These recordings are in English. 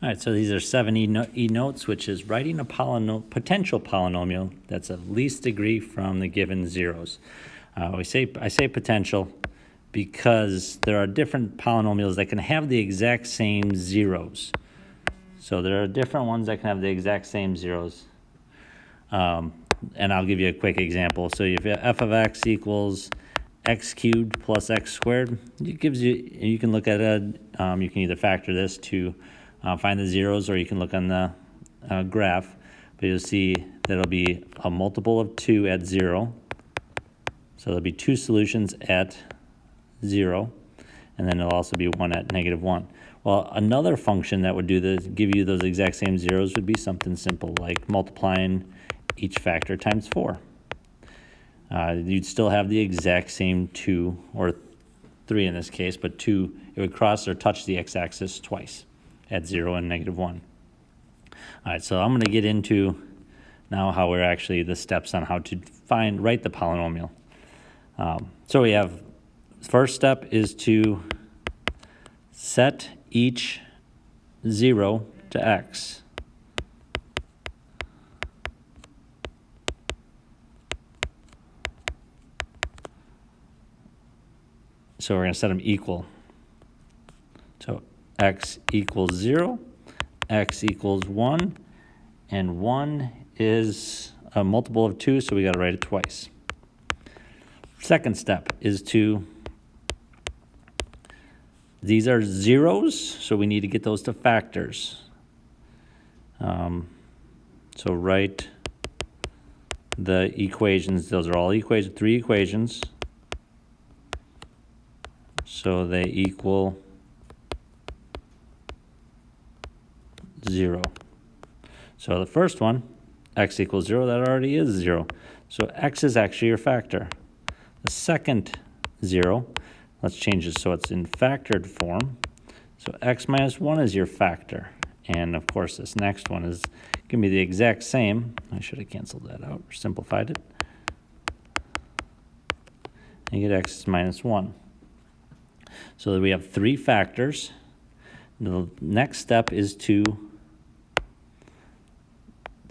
All right, so these are 7 e-notes, which is writing a potential polynomial that's of least degree from the given zeros. I say potential because there are different polynomials that can have the exact same zeros. So there are different ones that can have the exact same zeros. And I'll give you a quick example. So if f of x equals x cubed plus x squared, it gives you can look at it, you can either factor this to find the zeros, or you can look on the graph, but you'll see that it'll be a multiple of 2 at 0. So there'll be 2 solutions at 0, and then it'll also be 1 at -1. Well, another function that would give you those exact same zeros would be something simple like multiplying each factor times 4. You'd still have the exact same 2, or 3 in this case, but 2, it would cross or touch the x-axis twice at 0 and -1. All right, so I'm going to get into now how we're actually the steps on how to write the polynomial. So we have, first step is to set each 0 to x. So we're going to set them equal. So x equals 0, x equals 1, and 1 is a multiple of 2, so we got to write it twice. Second step is these are zeros, so we need to get those to factors. So write the equations. Those are all equations, 3 equations. So they equal 0. So the first one, x equals 0, that already is 0. So x is actually your factor. The second 0, let's change it so it's in factored form. So x minus 1 is your factor. And of course, this next one is going to be the exact same. I should have canceled that out or simplified it. And you get x minus 1. So we have 3 factors. The next step is to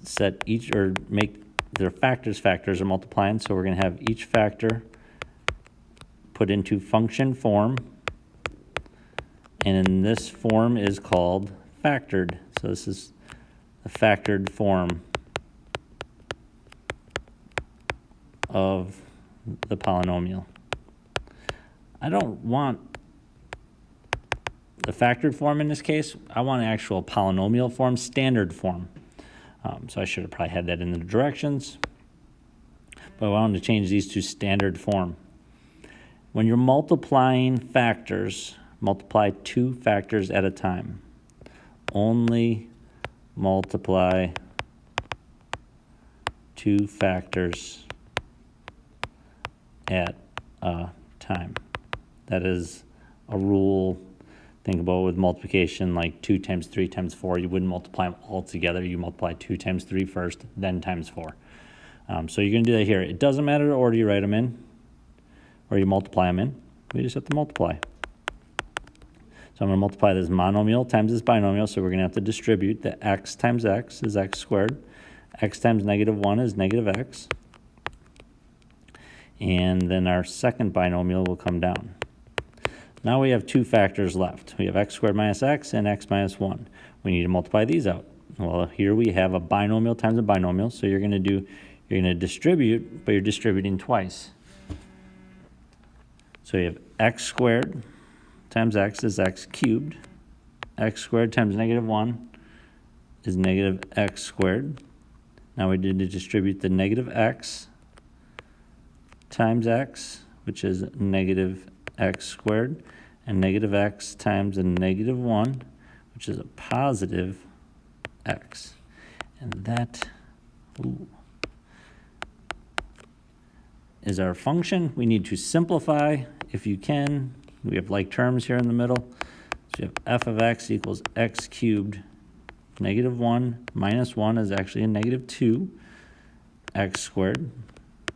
set each, or make their factors are multiplying. So we're going to have each factor put into function form, and in this form is called factored. So this is the factored form of the polynomial. I don't want the factored form in this case. I want an actual polynomial form, standard form. So I should have probably had that in the directions, but I wanted to change these to standard form. When you're multiplying factors, multiply 2 factors at a time. Only multiply 2 factors at a time. That is a rule. Think about with multiplication, like 2 times 3 times 4. You wouldn't multiply them all together. You multiply 2 times 3 first, then times 4. So you're going to do that here. It doesn't matter the order you write them in, or you multiply them in. We just have to multiply. So I'm going to multiply this monomial times this binomial, so we're going to have to distribute. The x times x is x squared. X times -1 is -x. And then our second binomial will come down. Now we have 2 factors left. We have x squared minus x and x minus 1. We need to multiply these out. Well, here we have a binomial times a binomial, so you're going to distribute, but you're distributing twice. So you have x squared times x is x cubed. X squared times -1 is -x squared. Now we need to distribute the -x times x, which is -x squared, and -x times a -1, which is a positive x. And that is our function. We need to simplify if you can. We have like terms here in the middle. So you have f of x equals x cubed. -1 minus 1 is actually a -2 x squared.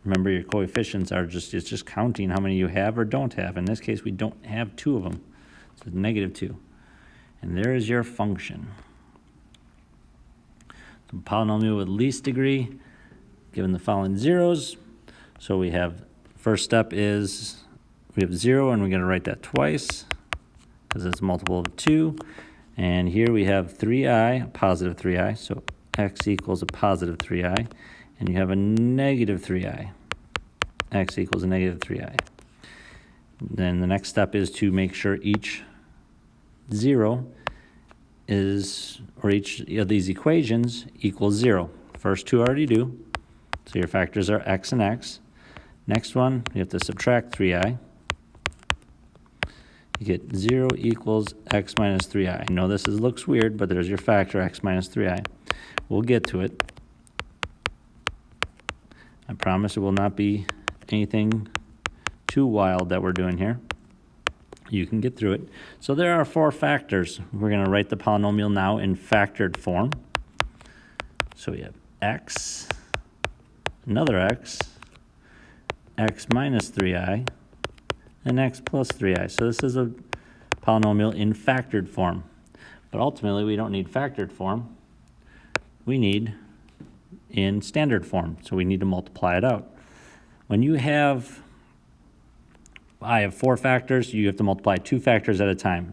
Remember, your coefficients are it's just counting how many you have or don't have. In this case, we don't have 2 of them. So it's -2. And there is your function. So polynomial with least degree, given the following zeros. So we have, first step is we have 0, and we're going to write that twice because it's a multiple of 2. And here we have 3i, positive 3i, so x equals a positive 3i. And you have a negative 3i. X equals a negative 3i. Then the next step is to make sure each 0 is, or each of these equations equals 0. First two already do. So your factors are x and x. Next one, you have to subtract 3i. You get 0 equals x minus 3i. I know this looks weird, but there's your factor, x minus 3i. We'll get to it. I promise it will not be anything too wild that we're doing here. You can get through it. So there are 4 factors. We're going to write the polynomial now in factored form. So we have x, another x minus 3i, and x plus 3i. So this is a polynomial in factored form. But ultimately, we don't need factored form. We need in standard form. So we need to multiply it out. When you have, I have 4 factors, you have to multiply 2 factors at a time.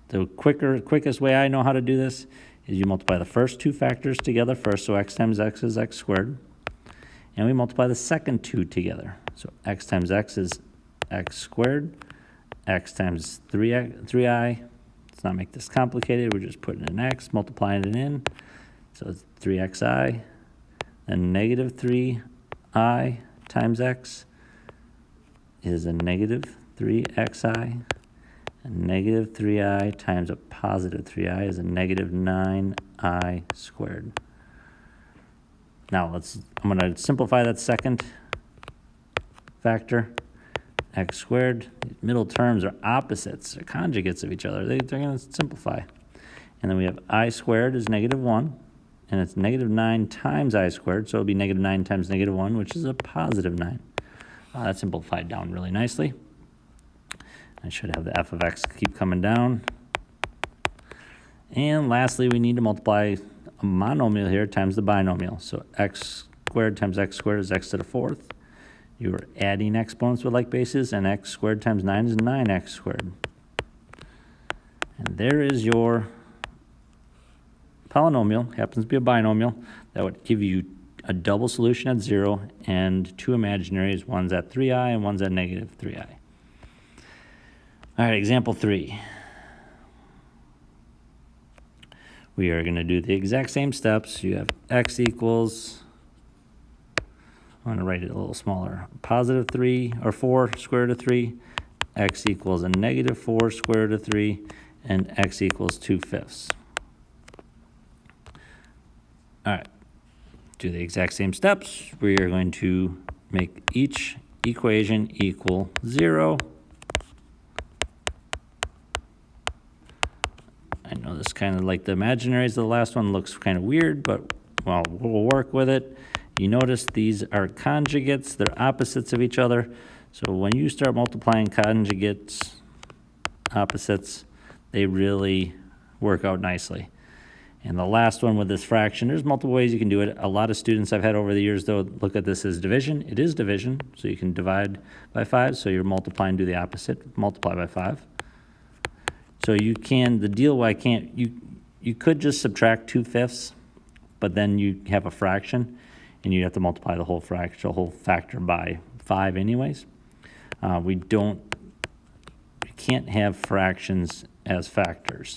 The quickest way I know how to do this is you multiply the first 2 factors together first, so x times x is x squared. And we multiply the second 2 together. So x times x is x squared, x times 3i. Let's not make this complicated, we're just putting an x, multiplying it in. So it's 3xi, and negative 3i times x is a negative 3xi, and negative 3i times a positive 3i is a negative 9i squared. Now I'm going to simplify that second factor, x squared. Middle terms are opposites, they're conjugates of each other. They're going to simplify. And then we have I squared is negative 1, and it's negative 9 times I squared, so it'll be negative 9 times negative 1, which is a positive 9. That simplified down really nicely. I should have the f of x keep coming down. And lastly, we need to multiply a monomial here times the binomial. So x squared times x squared is x to the 4th. You are adding exponents with like bases, and x squared times 9 is 9x squared. And there is your polynomial, happens to be a binomial, that would give you a double solution at 0 and 2 imaginaries, one's at 3i and one's at negative 3i. All right, example 3. We are going to do the exact same steps. You have x equals, I'm going to write it a little smaller, positive 3 or 4 square root of 3, x equals a negative 4 square root of 3, and x equals 2/5. All right, do the exact same steps. We are going to make each equation equal 0. I know this kind of like the imaginaries of the last one looks kind of weird, but well, we'll work with it. You notice these are conjugates, they're opposites of each other. So when you start multiplying conjugates, opposites, they really work out nicely. And the last one with this fraction, there's multiple ways you can do it. A lot of students I've had over the years, though, look at this as division. It is division, so you can divide by 5. So you're multiplying, do the opposite, multiply by 5. So you can, the deal why I can't, you could just subtract 2/5, but then you have a fraction, and you have to multiply the whole fraction, the whole factor by 5 anyways. We can't have fractions as factors.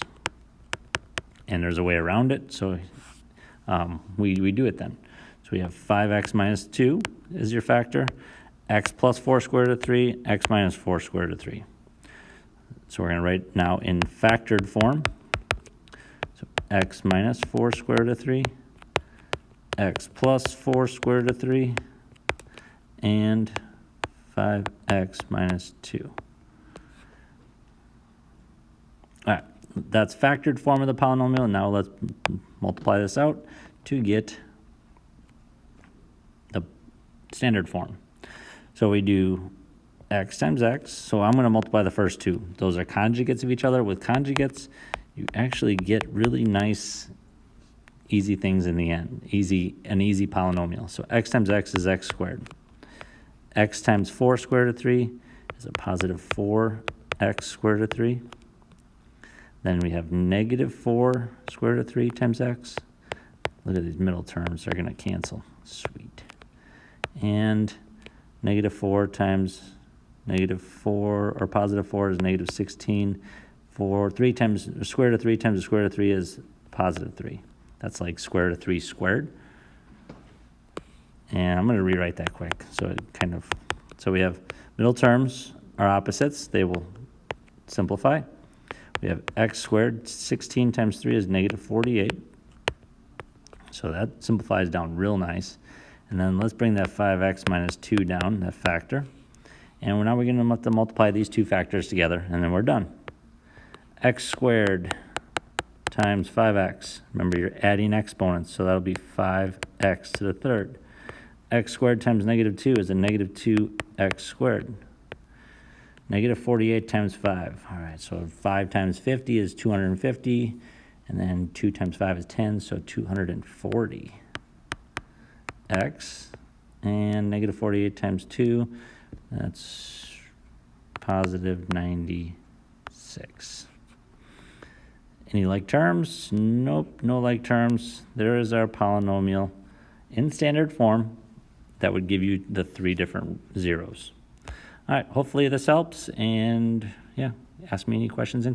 And there's a way around it, so we do it then. So we have 5x minus 2 is your factor, x plus 4 square root of 3, x minus 4 square root of 3. So we're going to write now in factored form. So x minus 4 square root of 3, x plus 4 square root of 3, and 5x minus 2. All right. That's factored form of the polynomial. Now let's multiply this out to get the standard form. So we do x times x. So I'm going to multiply the first 2. Those are conjugates of each other. With conjugates, you actually get really nice easy things in the end, an easy polynomial. So x times x is x squared. X times 4 square root of 3 is a positive 4x square root of 3. Then we have negative 4 square root of 3 times x. Look at these middle terms, they're going to cancel. Sweet. And negative 4 times negative 4, or positive 4 is negative 16. 3 times the square root of 3 times the square root of 3 is positive 3. That's like square root of 3 squared. And I'm going to rewrite that quick. So we have middle terms are opposites. They will simplify. We have x squared. 16 times 3 is negative 48. So that simplifies down real nice. And then let's bring that 5x minus 2 down, that factor. And now we're going to have to multiply these two factors together, and then we're done. X squared times 5x. Remember, you're adding exponents, so that'll be 5x to the third. X squared times negative 2 is a negative 2x squared. Negative 48 times 5. All right, so 5 times 50 is 250, and then 2 times 5 is 10, so 240x. And negative 48 times 2, that's positive 96. Any like terms? Nope, no like terms. There is our polynomial in standard form that would give you the 3 different zeros. All right, hopefully this helps, and yeah, ask me any questions in